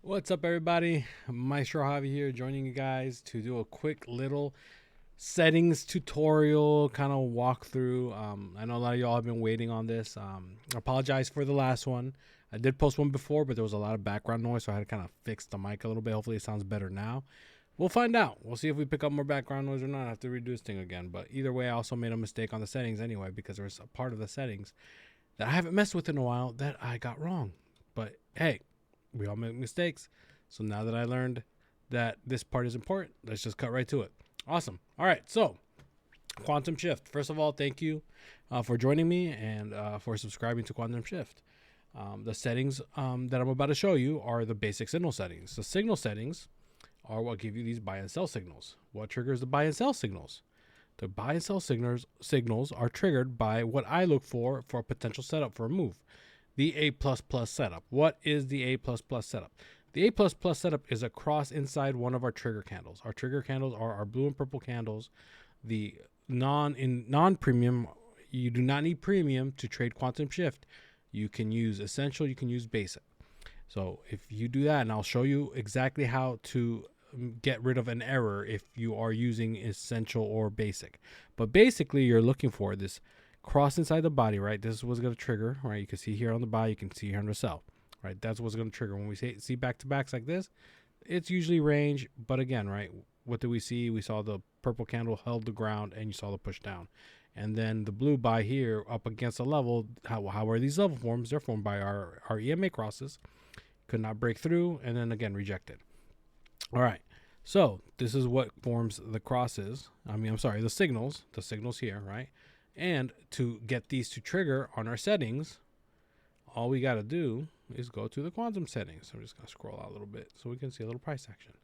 What's up, everybody? Maestro Javi here, joining you guys to do a quick little settings tutorial kind of walkthrough. I know a lot of y'all have been waiting on this. I apologize for the last one. I did post one before, but there was a lot of background noise, so I had to kind of fix the mic a little bit. Hopefully, it sounds better now. We'll find out. We'll see if we pick up more background noise or not. I have to redo this thing again. But either way, I also made a mistake on the settings anyway, because there's a part of the settings that I haven't messed with in a while that I got wrong. But hey, we all make mistakes. So now that I learned that this part is important, let's just cut right to it. Awesome. All right. So, Quantum Shift. First of all, thank you for joining me and for subscribing to Quantum Shift. The settings that I'm about to show you are the basic signal settings. The signal settings are what give you these buy and sell signals. What triggers the buy and sell signals? The buy and sell signals are triggered by what I look for a potential setup for a move. The A++ setup. What is the A++ setup? The A++ setup is a cross inside one of our trigger candles. Our trigger candles are our blue and purple candles. The non-premium, you do not need premium to trade Quantum Shift. You can use essential, you can use basic. So if you do that, and I'll show you exactly how to get rid of an error if you are using essential or basic. But basically, you're looking for this cross inside the body, right? This is what's going to trigger, right? You can see here on the buy, you can see here on the sell, right? That's what's going to trigger. When we see back-to-backs like this, it's usually range. But again, right, what did we see? We saw the purple candle held the ground, and you saw the push down. And then the blue buy here up against a level. How are these level forms? They're formed by our EMA crosses. Could not break through, and then again rejected. All right. So this is what forms the crosses. The signals here, right? And to get these to trigger on our settings, all we got to do is go to the quantum settings. I'm just going to scroll out a little bit so we can see a little price action.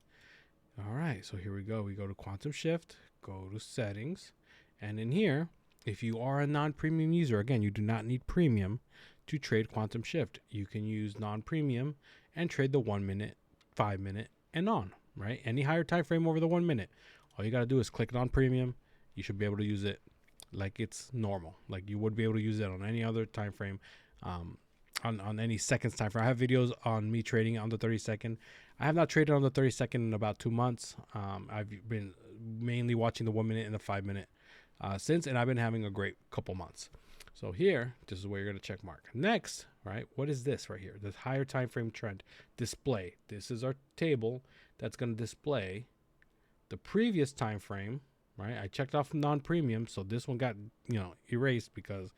All right, so here we go. We go to Quantum Shift, go to settings, and in here, if you are a non-premium user, again, you do not need premium to trade Quantum Shift. You can use non-premium and trade the 1 minute, 5 minute, and on, right? Any higher time frame over the 1 minute. All you got to do is click on premium. You should be able to use it like it's normal, like you would be able to use it on any other time frame, on any seconds time frame. I have videos on me trading on the 30-second. I have not traded on the 30-second in about 2 months. I've been mainly watching the 1 minute and the 5 minute since, and I've been having a great couple months. So here, this is where you're going to check mark. Next, right, what is this right here? This higher time frame trend display. This is our table that's going to display the previous time frame. Right, I checked off non-premium, so this one got erased because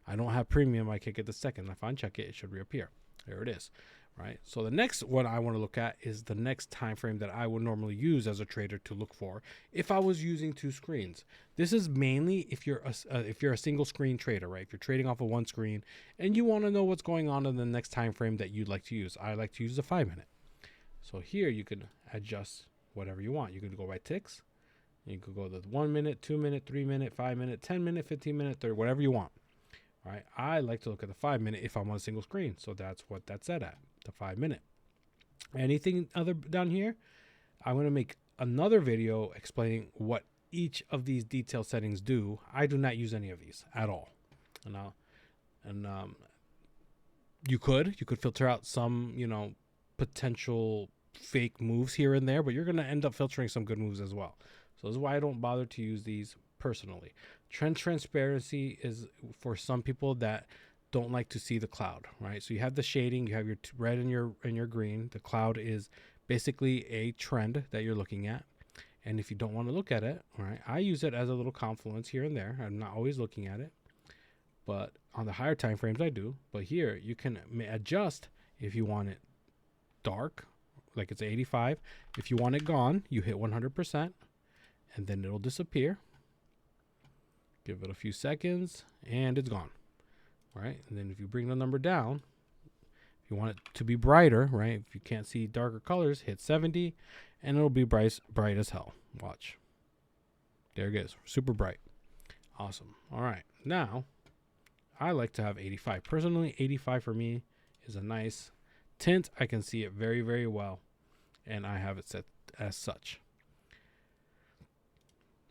I don't have premium. I can't get the second. If I uncheck it, it should reappear. There it is. Right. So the next one I want to look at is the next time frame that I would normally use as a trader to look for if I was using two screens. This is mainly if you're a single screen trader, right? If you're trading off of one screen and you want to know what's going on in the next time frame that you'd like to use. I like to use the 5 minute. So here you can adjust whatever you want. You can go by ticks. You could go the 1 minute, 2 minute, 3 minute, 5 minute, 10 minute, 15 minute, 30, whatever you want. All right. I like to look at the 5 minute if I'm on a single screen. So that's what that's set at, the 5 minute. Anything other down here, I'm going to make another video explaining what each of these detail settings do. I do not use any of these at all. And you could filter out some, potential fake moves here and there, but you're going to end up filtering some good moves as well. So this is why I don't bother to use these personally. Trend transparency is for some people that don't like to see the cloud, right? So you have the shading, you have your red and your green. The cloud is basically a trend that you're looking at. And if you don't want to look at it, all right, I use it as a little confluence here and there. I'm not always looking at it, but on the higher time frames I do. But here you can adjust if you want it dark, like it's 85. If you want it gone, you hit 100%. And then it'll disappear. Give it a few seconds, and it's gone. Right? And then if you bring the number down, if you want it to be brighter, right? If you can't see darker colors, hit 70, and it'll be bright as hell. Watch. There it is. Super bright. Awesome. All right. Now, I like to have 85. Personally, 85 for me is a nice tint. I can see it very, very well, and I have it set as such.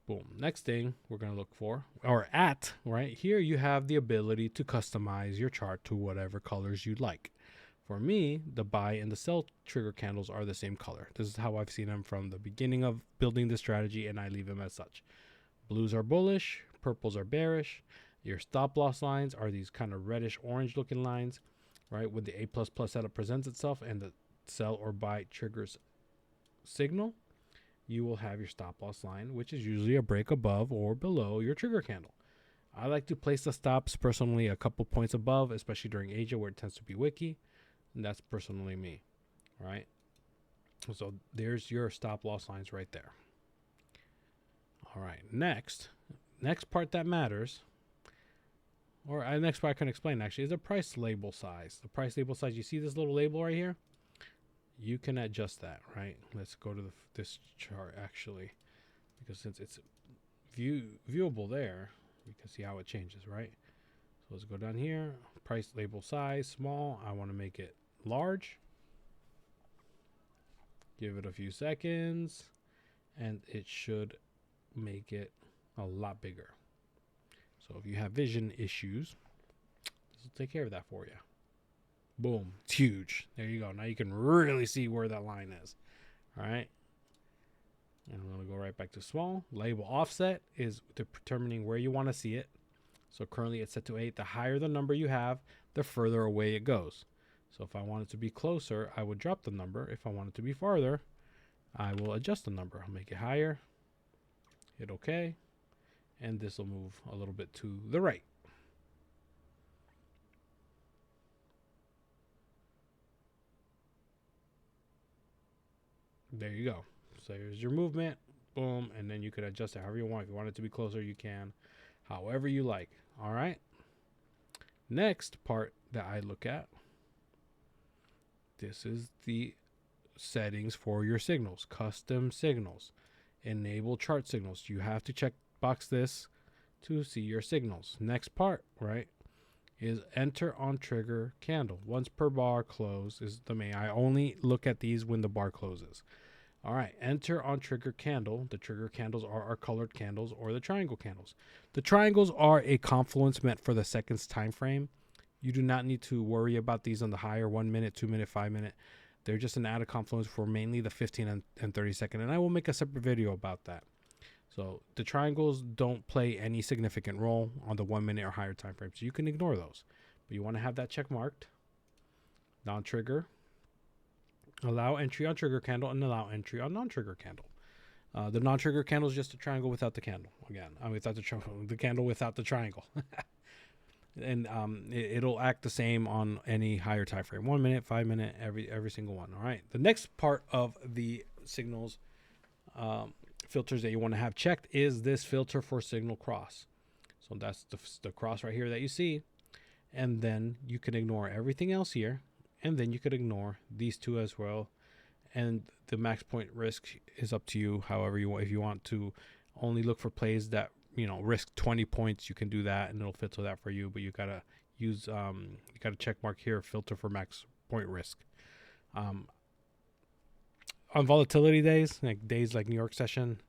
Boom. Next thing we're going to look for, or at, right here, you have the ability to customize your chart to whatever colors you'd like. For me, the buy and the sell trigger candles are the same color. This is how I've seen them from the beginning of building this strategy, and I leave them as such. Blues are bullish, purples are bearish. Your stop loss lines are these kind of reddish orange looking lines, right? When the A++ setup presents itself and the sell or buy triggers signal, you will have your stop loss line, which is usually a break above or below your trigger candle. I like to place the stops personally a couple points above, especially during Asia where it tends to be wicky. And that's personally me, right? So there's your stop loss lines right there. All right, next part that matters, or next part I can explain actually, is the price label size. The price label size, you see this little label right here? You can adjust that, right? Let's go to this chart actually, because since it's viewable there, you can see how it changes, right? So let's go down here, price label size, small. I want to make it large. Give it a few seconds, and it should make it a lot bigger. So if you have vision issues, this will take care of that for you. Boom, it's huge. There you go. Now you can really see where that line is. All right. And I'm going to go right back to small. Label offset is determining where you want to see it. So currently it's set to 8. The higher the number you have, the further away it goes. So if I want it to be closer, I would drop the number. If I want it to be farther, I will adjust the number. I'll make it higher. Hit OK. And this will move a little bit to the right. There you go. So here's your movement. Boom. And then you can adjust it however you want. If you want it to be closer, you can. However you like. All right. Next part that I look at. This is the settings for your signals. Custom signals. Enable chart signals. You have to check box this to see your signals. Next part, right, is enter on trigger candle. Once per bar close is the main. I only look at these when the bar closes. All right, enter on trigger candle. The trigger candles are our colored candles or the triangle candles. The triangles are a confluence meant for the seconds time frame. You do not need to worry about these on the higher 1 minute, 2 minute, 5 minute. They're just an added confluence for mainly the 15 and 30 second. And I will make a separate video about that. So the triangles don't play any significant role on the 1 minute or higher time frame. So you can ignore those. But you want to have that check marked. Non-trigger. Allow entry on trigger candle and allow entry on non-trigger candle. The non-trigger candle is just a triangle without the candle. Again, without the candle without the triangle. And it'll act the same on any higher time frame. 1 minute, 5 minute, every single one. All right. The next part of the signals filters that you want to have checked is this filter for signal cross. So that's the cross right here that you see. And then you can ignore everything else here. And then you could ignore these two as well. And the max point risk is up to you. However you want. If you want to only look for plays that, you know, risk 20 points, you can do that and it'll filter that for you. But you gotta use you gotta check mark here, filter for max point risk. On volatility days, like days like New York session,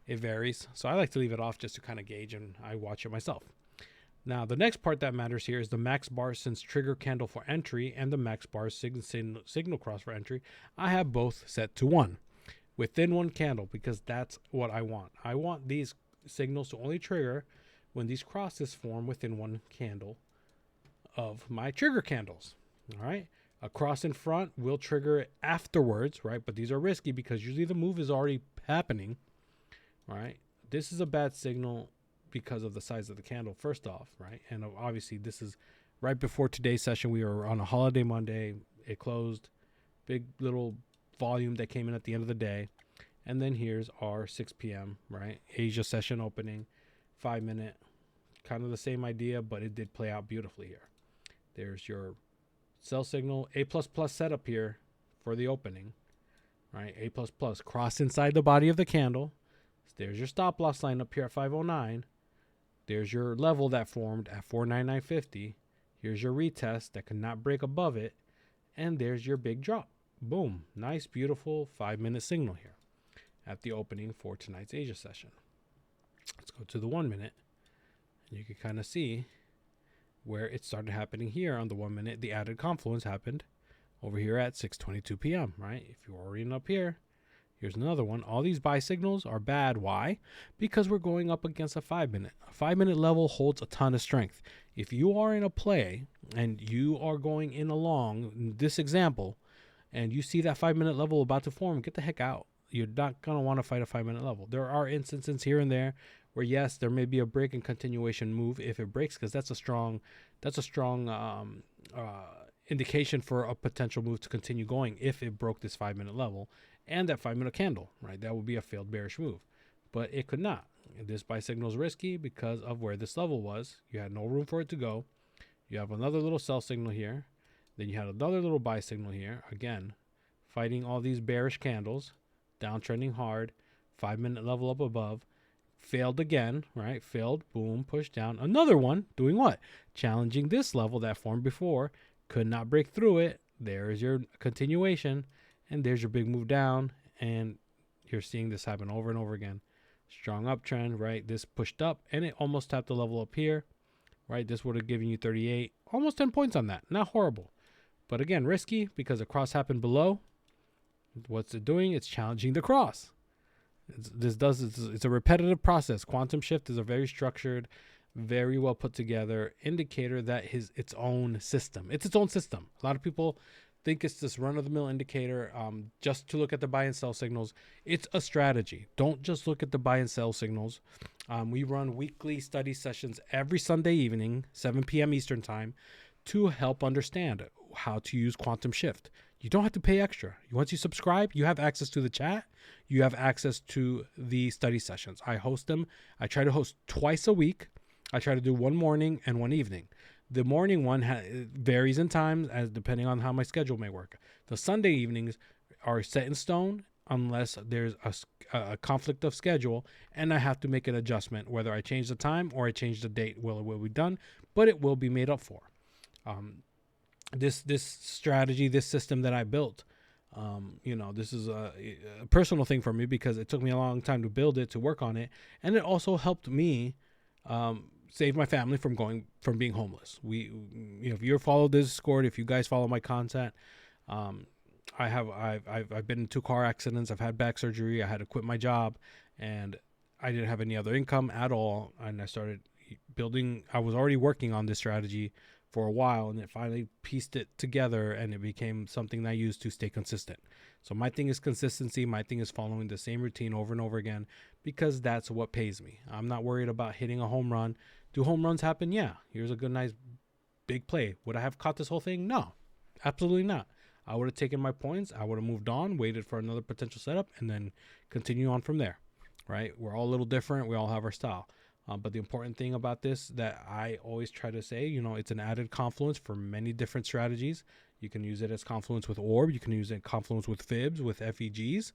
it varies. So I like to leave it off just to kind of gauge, and I watch it myself. Now, the next part that matters here is the max bar since trigger candle for entry and the max bar signal cross for entry. I have both set to 1 within one candle because that's what I want. I want these signals to only trigger when these crosses form within one candle of my trigger candles. All right. A cross in front will trigger it afterwards, right? But these are risky because usually the move is already happening. All right. This is a bad signal because of the size of the candle, first off, right? And obviously this is right before today's session. We were on a holiday Monday. It closed. Big little volume that came in at the end of the day. And then here's our 6 p.m., right? Asia session opening, 5 minute. Kind of the same idea, but it did play out beautifully here. There's your sell signal, A++ setup here for the opening, right? A++, cross inside the body of the candle. There's your stop loss line up here at 509. There's your level that formed at 499.50. Here's your retest that could not break above it. And there's your big drop. Boom. Nice, beautiful 5 minute signal here at the opening for tonight's Asia session. Let's go to the 1 minute. And you can kind of see where it started happening here on the 1 minute. The added confluence happened. over here at 6:22 p.m., right? If you're orienting up here, here's another one. All these buy signals are bad. Why? Because we're going up against a 5-minute. A 5-minute level holds a ton of strength. If you are in a play and you are going in along this example, and you see that 5-minute level about to form, get the heck out. You're not going to want to fight a 5-minute level. There are instances here and there where, yes, there may be a break and continuation move if it breaks, because that's a strong indication for a potential move to continue going if it broke this 5-minute level and that 5-minute candle, right? That would be a failed bearish move, but it could not. This buy signal is risky because of where this level was. You had no room for it to go. You have another little sell signal here. Then you had another little buy signal here. Again, fighting all these bearish candles, downtrending hard, 5-minute level up above, failed again, right? Failed, boom, pushed down. Another one doing what? Challenging this level that formed before, could not break through it. There's your continuation, and there's your big move down, and you're seeing this happen over and over again. Strong uptrend, right? This pushed up, and it almost tapped the level up here, right? This would have given you 38, almost 10 points on that. Not horrible. But again, risky because the cross happened below. What's it doing? It's challenging the cross. It's a repetitive process. Quantum Shift is a very structured, very well put together indicator that is its own system. It's its own system. A lot of people think it's this run-of-the-mill indicator just to look at the buy and sell signals. It's a strategy. Don't just look at the buy and sell signals. We run weekly study sessions every Sunday evening, 7 p.m. Eastern time, to help understand how to use Quantum Shift. You don't have to pay extra. Once you subscribe, you have access to the chat. You have access to the study sessions. I host them. I try to host twice a week. I try to do one morning and one evening. The morning one varies in times as depending on how my schedule may work. The Sunday evenings are set in stone unless there's a conflict of schedule and I have to make an adjustment, whether I change the time or I change the date. Well, it will be done, but it will be made up for. This strategy, this system that I built, this is a personal thing for me because it took me a long time to build it, to work on it, and it also helped me save my family from being homeless. If you follow Discord, if you guys follow my content, I've been in 2 car accidents. I've had back surgery. I had to quit my job, and I didn't have any other income at all. And I started building. I was already working on this strategy for a while, and it finally pieced it together, and it became something that I used to stay consistent. So my thing is consistency. My thing is following the same routine over and over again because that's what pays me. I'm not worried about hitting a home run. Do home runs happen? Yeah. Here's a good, nice, big play. Would I have caught this whole thing? No, absolutely not. I would have taken my points. I would have moved on, waited for another potential setup, and then continue on from there, right? We're all a little different. We all have our style. But the important thing about this that I always try to say, it's an added confluence for many different strategies. You can use it as confluence with orb. You can use it confluence with fibs, with FEGs.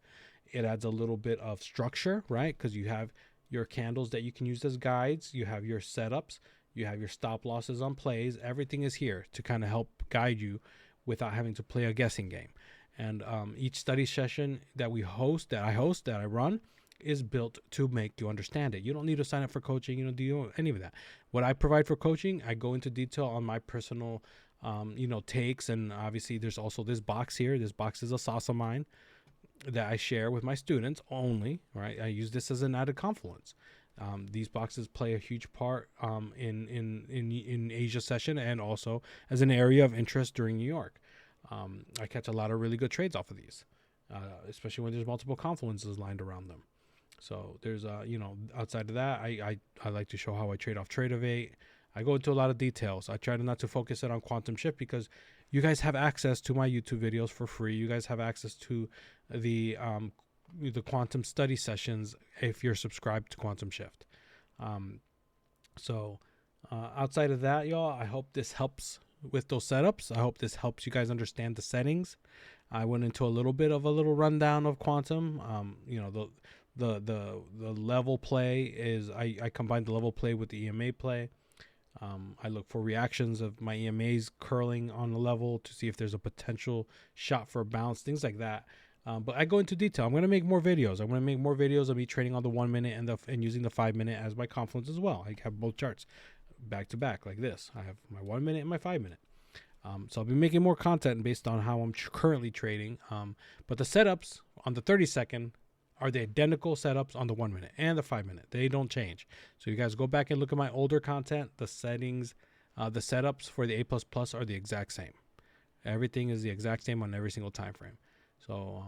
It adds a little bit of structure, right? Because you have your candles that you can use as guides. You have your setups. You have your stop losses on plays. Everything is here to kind of help guide you without having to play a guessing game. And each study session that I run, is built to make you understand it. You don't need to sign up for coaching. You don't do any of that. What I provide for coaching, I go into detail on my personal, takes. And obviously there's also this box here. This box is a sauce of mine that I share with my students only, right? I use this as an added confluence. These boxes play a huge part in Asia session and also as an area of interest during New York. I catch a lot of really good trades off of these, especially when there's multiple confluences lined around them. So there's outside of that, I like to show how I trade off Tradeovate. I go into a lot of details. I try not to focus it on Quantum Shift because you guys have access to my YouTube videos for free. You guys have access to the quantum study sessions if you're subscribed to Quantum Shift. Outside of that, y'all, I hope this helps with those setups. I hope this helps you guys understand the settings. I went into a little bit of a little rundown of Quantum. The level play is I combine the level play with the EMA play. I look for reactions of my EMAs curling on the level to see if there's a potential shot for a bounce, things like that. But I go into detail. I'm going to make more videos. I'm going to make more videos of me trading on the 1 minute and using the 5 minute as my confluence as well. I have both charts back to back like this. I have my 1 minute and my 5 minute. So I'll be making more content based on how I'm currently trading. But the setups on the 30-second are the identical setups on the 1 minute and the 5 minute. They don't change. So you guys go back and look at my older content. The settings, the setups for the A++ are the exact same. Everything is the exact same on every single time frame. So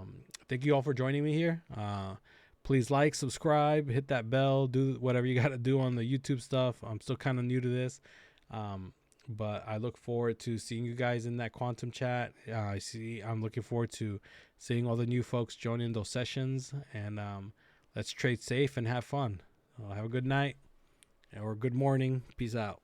thank you all for joining me here. Please like, subscribe, hit that bell, do whatever you got to do on the YouTube stuff. I'm still kind of new to this. But I look forward to seeing you guys in that quantum chat. I'm looking forward to seeing all the new folks joining those sessions. And let's trade safe and have fun. Have a good night or good morning. Peace out.